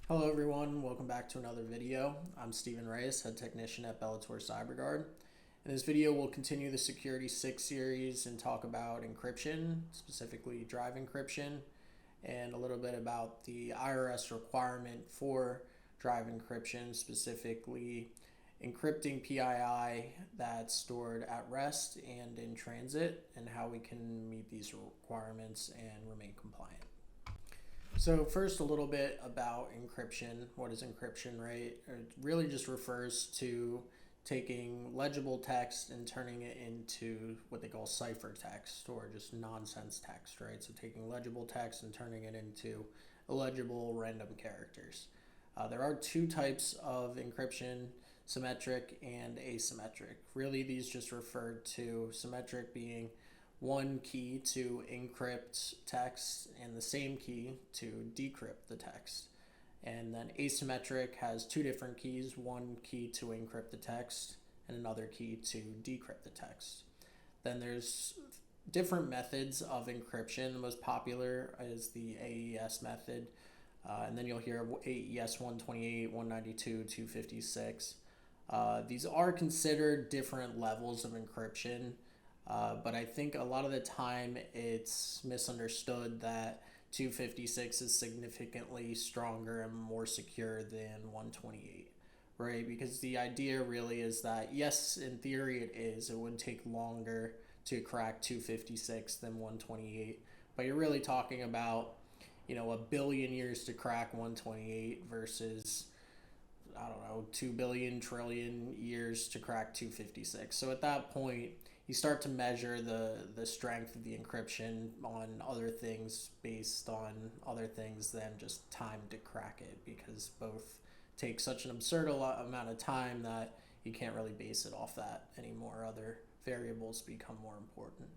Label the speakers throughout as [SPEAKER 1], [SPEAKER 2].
[SPEAKER 1] Hello everyone, welcome back to another video. I'm Stephen Reyes, head technician at Bellator CyberGuard. In this video we'll continue the Security 6 series and talk about encryption, specifically drive encryption, and a little bit about the IRS requirement for drive encryption, specifically encrypting PII that's stored at rest and in transit, and how we can meet these requirements and remain compliant. So first, a little bit about encryption. What is encryption, right? It really just refers to taking legible text and turning it into what they call ciphertext or just nonsense text, right? So taking legible text and turning it into illegible random characters. There are two types of encryption, symmetric and asymmetric. Really, these just refer to symmetric being one key to encrypt text and the same key to decrypt the text. And then asymmetric has two different keys, one key to encrypt the text and another key to decrypt the text. Then there's different methods of encryption. The most popular is the AES method. And then you'll hear AES 128, 192, 256. These are considered different levels of encryption. But I think a lot of the time it's misunderstood that 256 is significantly stronger and more secure than 128, right? Because the idea really is that, yes, in theory it is. It would take longer to crack 256 than 128, but you're really talking about, a billion years to crack 128 versus, I don't know, 2 billion trillion years to crack 256. So at that point, you start to measure the strength of the encryption on other things based on other things than just time to crack it, because both take such an absurd amount of time that you can't really base it off that anymore. Other variables become more important.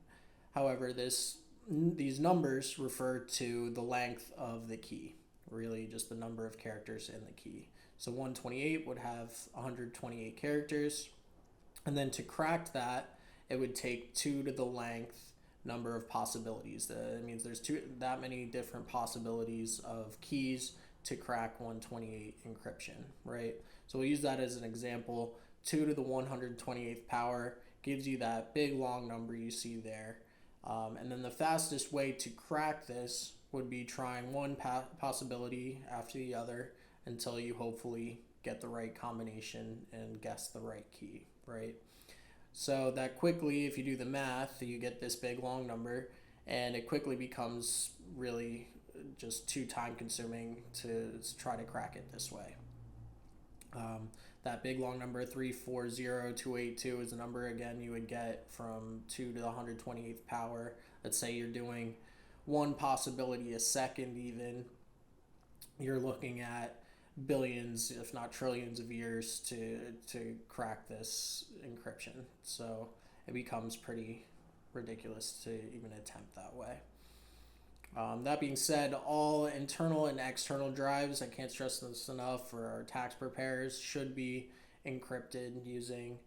[SPEAKER 1] However, these numbers refer to the length of the key, really just the number of characters in the key. So 128 would have 128 characters, and then to crack that, it would take 2 to the length number of possibilities. That means there's that many different possibilities of keys to crack 128 encryption, right? So we'll use that as an example. 2 to the 128th power gives you that big long number you see there. And then the fastest way to crack this would be trying one possibility after the other until you hopefully get the right combination and guess the right key, right? So that quickly, if you do the math, you get this big long number, and it quickly becomes really just too time consuming to try to crack it this way. That big long number 340282 is a number again you would get from 2 to the 128th power. Let's say you're doing one possibility a second even. You're looking at billions, if not trillions of years to crack this encryption. So it becomes pretty ridiculous to even attempt that way. That being said, all internal and external drives, I can't stress this enough, for our tax preparers should be encrypted using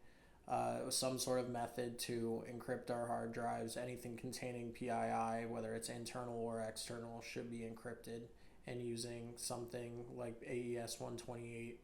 [SPEAKER 1] some sort of method to encrypt our hard drives. Anything containing PII, whether it's internal or external, should be encrypted, and using something like AES 128,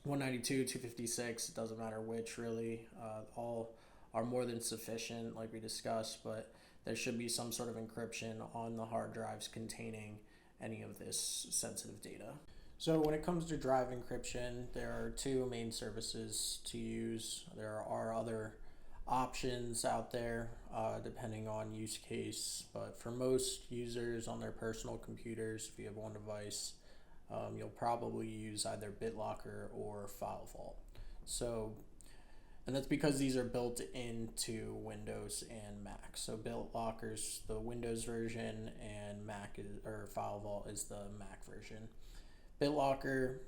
[SPEAKER 1] 192, 256, it doesn't matter which really, all are more than sufficient like we discussed, but there should be some sort of encryption on the hard drives containing any of this sensitive data. So when it comes to drive encryption, there are two main services to use. There are other options out there depending on use case, but for most users on their personal computers, if you have one device, you'll probably use either BitLocker or FileVault. So, and that's because these are built into Windows and Mac. So BitLocker's the Windows version, and FileVault is the Mac version. BitLocker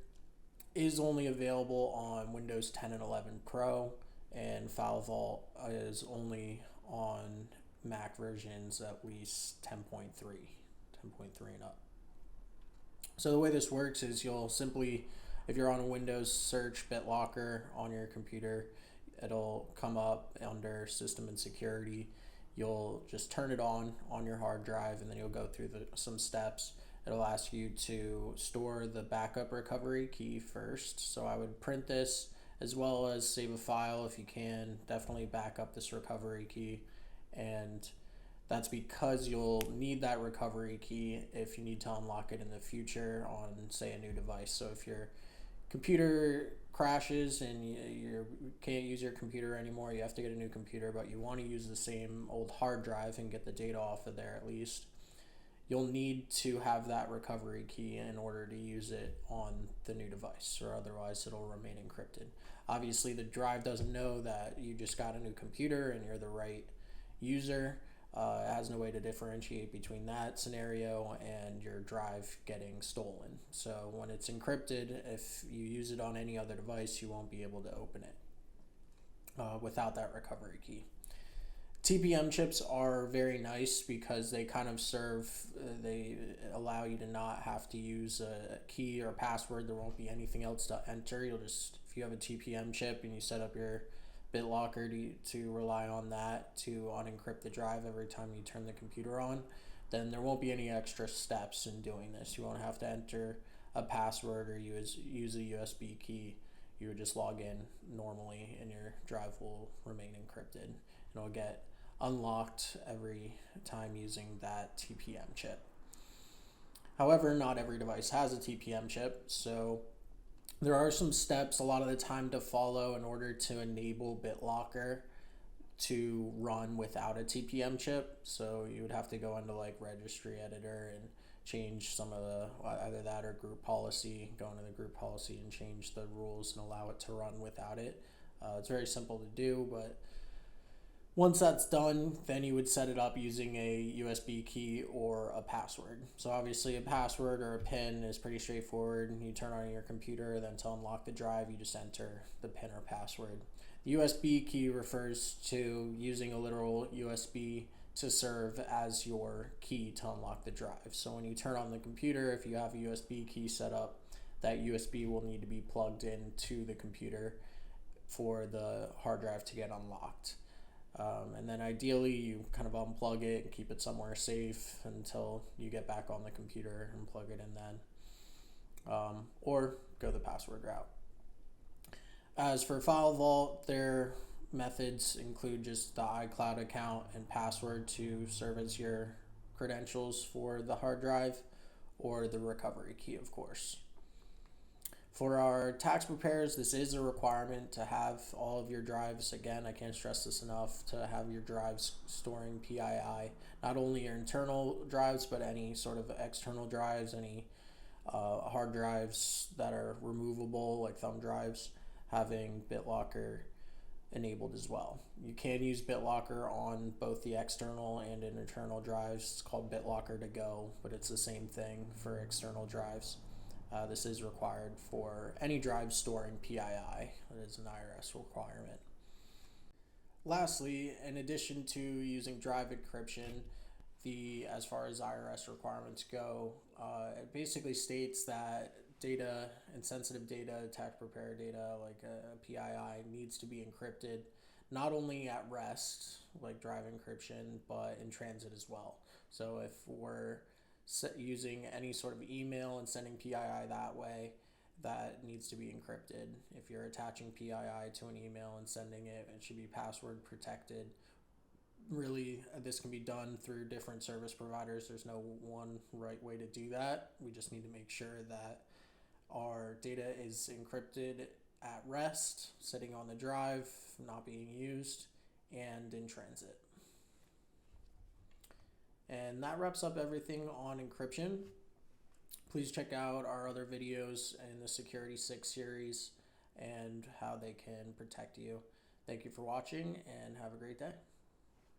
[SPEAKER 1] is only available on Windows 10 and 11 Pro, and FileVault is only on Mac versions at least 10.3 and up. So the way this works is you'll simply, if you're on a Windows, search BitLocker on your computer. It'll come up under System and Security. You'll just turn it on your hard drive, and then you'll go through some steps, it'll ask you to store the backup recovery key first. So I would print this as well as save a file if you can. Definitely back up this recovery key, and that's because you'll need that recovery key if you need to unlock it in the future on, say, a new device. So if your computer crashes and you can't use your computer anymore, you have to get a new computer, but you want to use the same old hard drive and get the data off of there at least, you'll need to have that recovery key in order to use it on the new device, or otherwise it'll remain encrypted. Obviously, the drive doesn't know that you just got a new computer and you're the right user. It has no way to differentiate between that scenario and your drive getting stolen. So when it's encrypted, if you use it on any other device, you won't be able to open it without that recovery key. TPM chips are very nice because they kind of they allow you to not have to use a key or a password. There won't be anything else to enter. If you have a TPM chip and you set up your BitLocker to rely on that to unencrypt the drive every time you turn the computer on, then there won't be any extra steps in doing this. You won't have to enter a password or use a USB key. You would just log in normally and your drive will remain encrypted. And it'll get unlocked every time using that TPM chip. However, not every device has a TPM chip, so there are some steps a lot of the time to follow in order to enable BitLocker to run without a TPM chip. So you would have to go into like registry editor and change some of the, either that or group policy, go into the group policy and change the rules and allow it to run without it. It's very simple to do, but once that's done, then you would set it up using a USB key or a password. So obviously a password or a PIN is pretty straightforward. You turn on your computer, then to unlock the drive, you just enter the PIN or password. The USB key refers to using a literal USB to serve as your key to unlock the drive. So when you turn on the computer, if you have a USB key set up, that USB will need to be plugged into the computer for the hard drive to get unlocked. And then ideally you kind of unplug it and keep it somewhere safe until you get back on the computer and plug it in then, or go the password route. As for File Vault, their methods include just the iCloud account and password to serve as your credentials for the hard drive, or the recovery key, of course. For our tax preparers, this is a requirement to have all of your drives. Again, I can't stress this enough, to have your drives storing PII, not only your internal drives, but any sort of external drives, any hard drives that are removable, like thumb drives, having BitLocker enabled as well. You can use BitLocker on both the external and internal drives. It's called BitLocker to go, but it's the same thing for external drives. This is required for any drive storing PII. It is an IRS requirement. Lastly, in addition to using drive encryption, as far as IRS requirements go, it basically states that data and sensitive data, tax preparer data like PII, needs to be encrypted not only at rest, like drive encryption, but in transit as well. So if we're using any sort of email and sending PII that way, that needs to be encrypted. If you're attaching PII to an email and sending it, it should be password protected. Really, this can be done through different service providers. There's no one right way to do that. We just need to make sure that our data is encrypted at rest, sitting on the drive, not being used, and in transit. And that wraps up everything on encryption. Please check out our other videos in the Security 6 series and how they can protect you. Thank you for watching and have a great day.